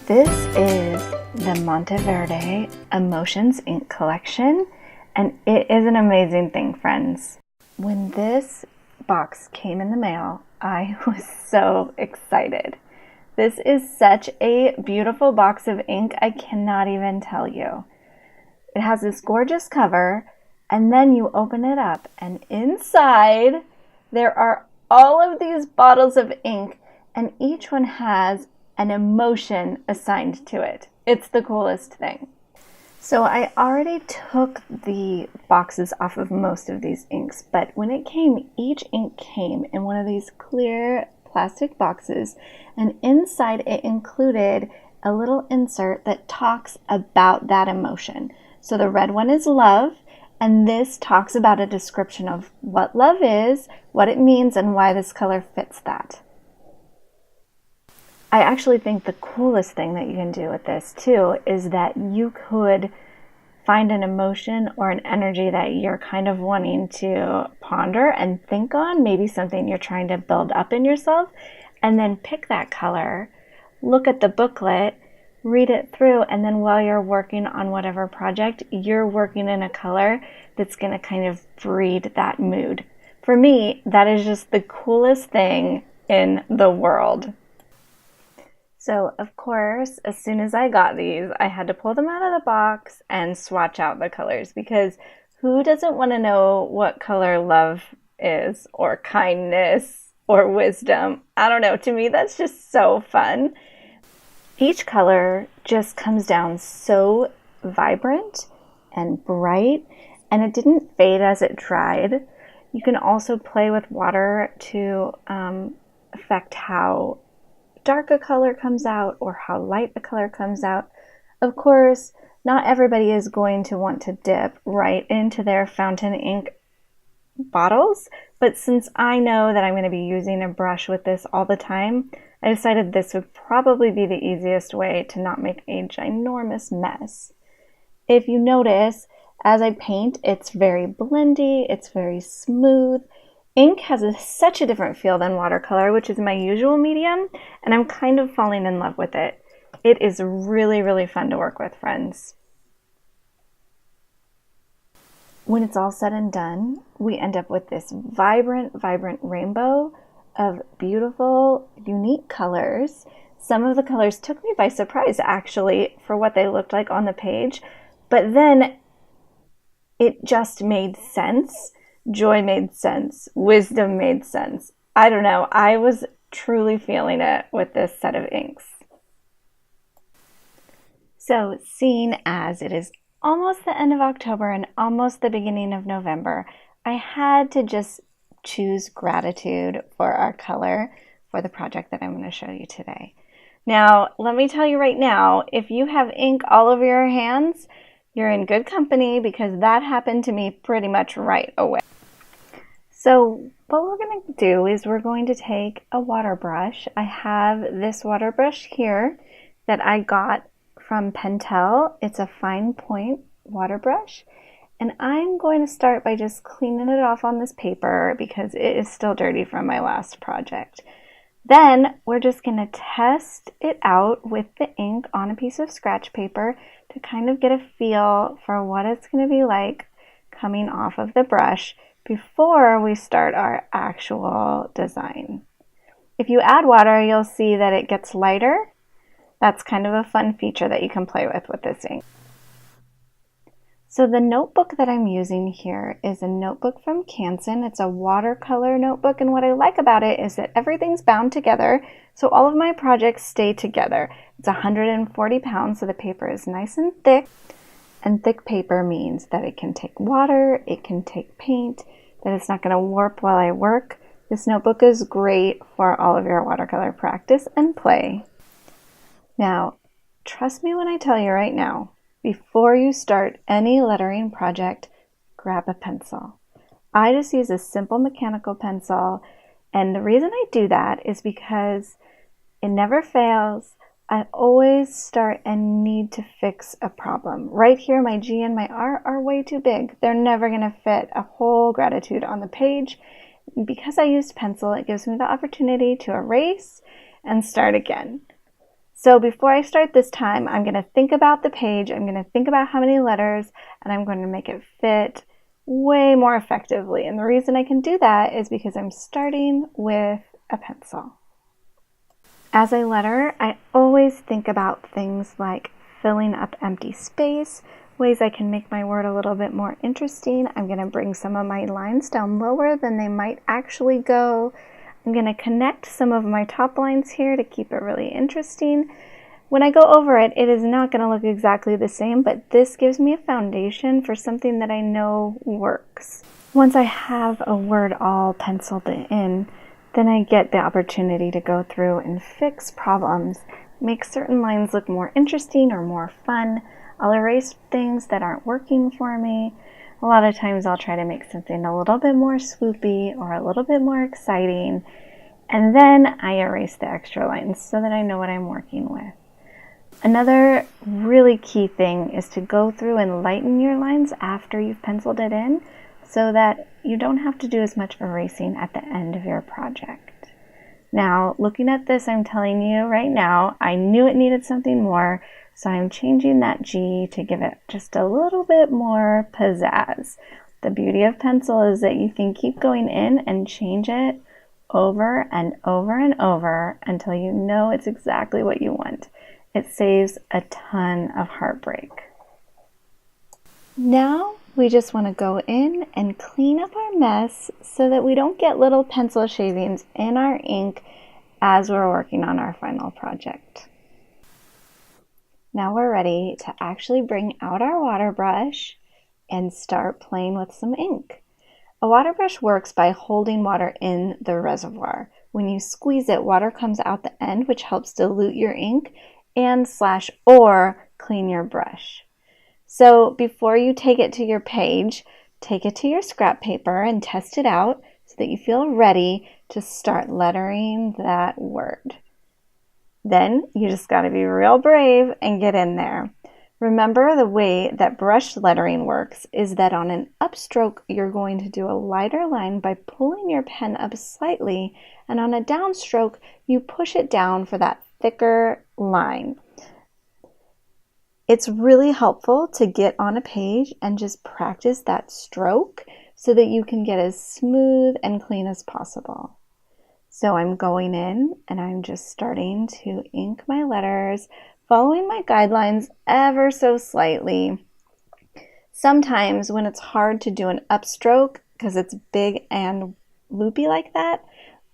This is the Monteverde Emotions Ink collection, and it is an amazing thing, friends. When this box came in the mail, I was so excited. This is such a beautiful box of ink, I cannot even tell you. It has this gorgeous cover, and then you open it up, and inside there are all of these bottles of ink, and each one has an emotion assigned to it. It's the coolest thing. So I already took the boxes off of most of these inks, but when it came, each ink came in one of these clear plastic boxes, and inside it included a little insert that talks about that emotion. So the red one is love, and this talks about a description of what love is, what it means, and why this color fits that. I actually think the coolest thing that you can do with this too is that you could find an emotion or an energy that you're kind of wanting to ponder and think on, maybe something you're trying to build up in yourself, and then pick that color, look at the booklet, read it through, and then while you're working on whatever project, you're working in a color that's going to kind of breed that mood. For me, that is just the coolest thing in the world. So, of course, as soon as I got these, I had to pull them out of the box and swatch out the colors, because who doesn't want to know what color love is, or kindness, or wisdom? I don't know. To me, that's just so fun. Each color just comes down so vibrant and bright, and it didn't fade as it dried. You can also play with water to affect how dark a color comes out or how light a color comes out. Of course, not everybody is going to want to dip right into their fountain ink bottles, but since I know that I'm going to be using a brush with this all the time, I decided this would probably be the easiest way to not make a ginormous mess. If you notice, as I paint, it's very blendy, it's very smooth. Ink has such a different feel than watercolor, which is my usual medium, and I'm kind of falling in love with it. It is really, really fun to work with, friends. When it's all said and done, we end up with this vibrant, vibrant rainbow of beautiful, unique colors. Some of the colors took me by surprise, actually, for what they looked like on the page, but then it just made sense. Joy made sense. Wisdom made sense. I don't know. I was truly feeling it with this set of inks. So, seeing as it is almost the end of October and almost the beginning of November, I had to just choose gratitude for our color for the project that I'm going to show you today. Now, let me tell you right now, if you have ink all over your hands, you're in good company, because that happened to me pretty much right away. So what we're going to do is we're going to take a water brush. I have this water brush here that I got from Pentel. It's a fine point water brush. And I'm going to start by just cleaning it off on this paper because it is still dirty from my last project. Then we're just going to test it out with the ink on a piece of scratch paper to kind of get a feel for what it's going to be like coming off of the brush before we start our actual design. If you add water, you'll see that it gets lighter. That's kind of a fun feature that you can play with this ink. So the notebook that I'm using here is a notebook from Canson. It's a watercolor notebook, and what I like about it is that everything's bound together, so all of my projects stay together. It's 140 pounds, so the paper is nice and thick. And thick paper means that it can take water, it can take paint, that it's not going to warp while I work. This notebook is great for all of your watercolor practice and play. Now, trust me when I tell you right now, before you start any lettering project, grab a pencil. I just use a simple mechanical pencil, and the reason I do that is because it never fails. I always start and need to fix a problem. Right here, my G and my R are way too big. They're never going to fit a whole gratitude on the page. Because I used pencil, it gives me the opportunity to erase and start again. So before I start this time, I'm going to think about the page, I'm going to think about how many letters, and I'm going to make it fit way more effectively. And the reason I can do that is because I'm starting with a pencil. As I letter, I always think about things like filling up empty space, ways I can make my word a little bit more interesting. I'm going to bring some of my lines down lower than they might actually go. I'm going to connect some of my top lines here to keep it really interesting. When I go over it, it is not going to look exactly the same, but this gives me a foundation for something that I know works. Once I have a word all penciled in, then I get the opportunity to go through and fix problems, make certain lines look more interesting or more fun. I'll erase things that aren't working for me. A lot of times I'll try to make something a little bit more swoopy or a little bit more exciting, and then I erase the extra lines so that I know what I'm working with. Another really key thing is to go through and lighten your lines after you've penciled it in so that you don't have to do as much erasing at the end of your project. Now, looking at this, I'm telling you right now, I knew it needed something more, so I'm changing that G to give it just a little bit more pizzazz. The beauty of pencil is that you can keep going in and change it over and over and over until you know it's exactly what you want. It saves a ton of heartbreak. Now we just want to go in and clean up our mess so that we don't get little pencil shavings in our ink as we're working on our final project. Now we're ready to actually bring out our water brush and start playing with some ink. A water brush works by holding water in the reservoir. When you squeeze it, water comes out the end, which helps dilute your ink and slash or clean your brush. So before you take it to your page, take it to your scrap paper and test it out so that you feel ready to start lettering that word. Then you just got to be real brave and get in there. Remember, the way that brush lettering works is that on an upstroke, you're going to do a lighter line by pulling your pen up slightly, and on a downstroke, you push it down for that thicker line. It's really helpful to get on a page and just practice that stroke so that you can get as smooth and clean as possible. So I'm going in and I'm just starting to ink my letters, following my guidelines ever so slightly. Sometimes when it's hard to do an upstroke because it's big and loopy like that,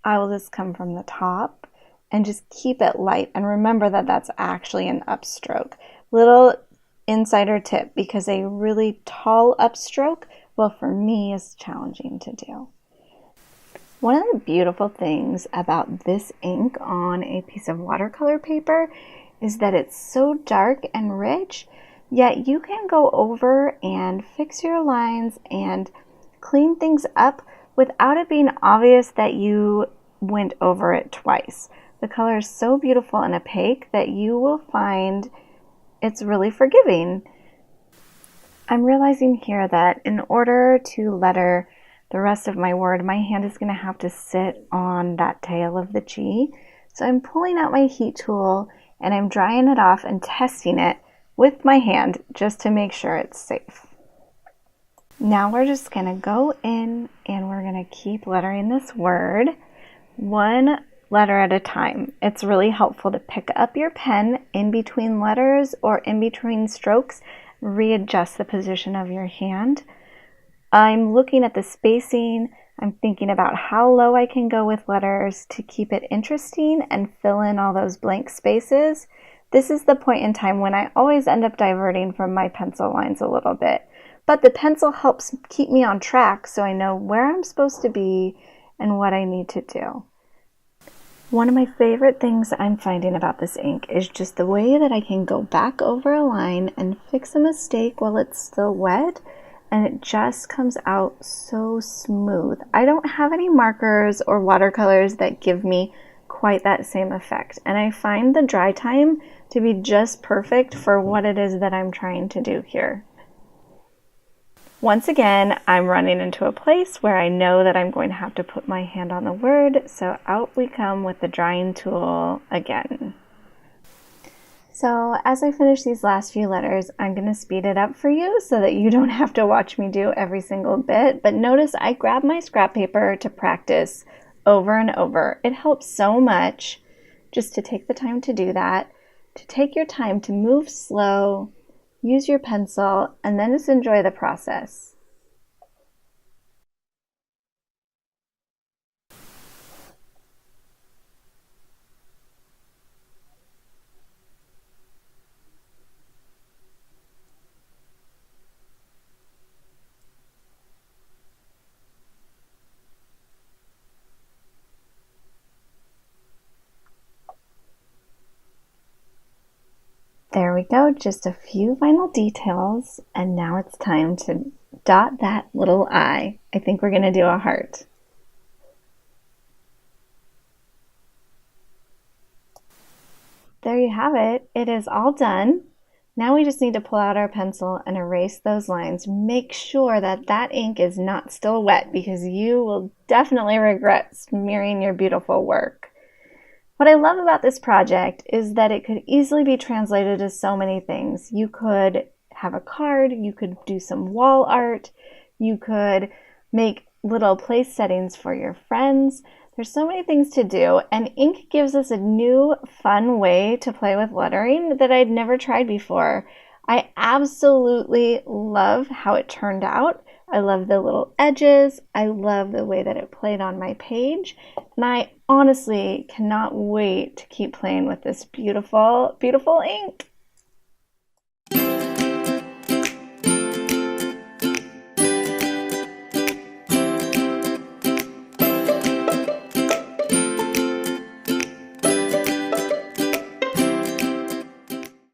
I will just come from the top and just keep it light and remember that that's actually an upstroke. Little insider tip, because a really tall upstroke, well, for me, is challenging to do. One of the beautiful things about this ink on a piece of watercolor paper is that it's so dark and rich, yet you can go over and fix your lines and clean things up without it being obvious that you went over it twice. The color is so beautiful and opaque that you will find it's really forgiving. I'm realizing here that in order to letter the rest of my word, my hand is going to have to sit on that tail of the G. So I'm pulling out my heat tool and I'm drying it off and testing it with my hand just to make sure it's safe. Now we're just going to go in and we're going to keep lettering this word one letter at a time. It's really helpful to pick up your pen in between letters or in between strokes, readjust the position of your hand. I'm looking at the spacing. I'm thinking about how low I can go with letters to keep it interesting and fill in all those blank spaces. This is the point in time when I always end up diverting from my pencil lines a little bit. But the pencil helps keep me on track so I know where I'm supposed to be and what I need to do. One of my favorite things I'm finding about this ink is just the way that I can go back over a line and fix a mistake while it's still wet, and it just comes out so smooth. I don't have any markers or watercolors that give me quite that same effect, and I find the dry time to be just perfect for what it is that I'm trying to do here. Once again, I'm running into a place where I know that I'm going to have to put my hand on the word, so out we come with the drying tool again. So as I finish these last few letters, I'm going to speed it up for you so that you don't have to watch me do every single bit. But notice I grab my scrap paper to practice over and over. It helps so much just to take the time to do that, to take your time to move slow, use your pencil, and then just enjoy the process. There we go, just a few final details, and now it's time to dot that little I. I think we're going to do a heart. There you have it. It is all done. Now we just need to pull out our pencil and erase those lines. Make sure that that ink is not still wet because you will definitely regret smearing your beautiful work. What I love about this project is that it could easily be translated as so many things. You could have a card, you could do some wall art, you could make little place settings for your friends. There's so many things to do, and ink gives us a new, fun way to play with lettering that I'd never tried before. I absolutely love how it turned out. I love the little edges. I love the way that it played on my page. And I honestly cannot wait to keep playing with this beautiful, beautiful ink.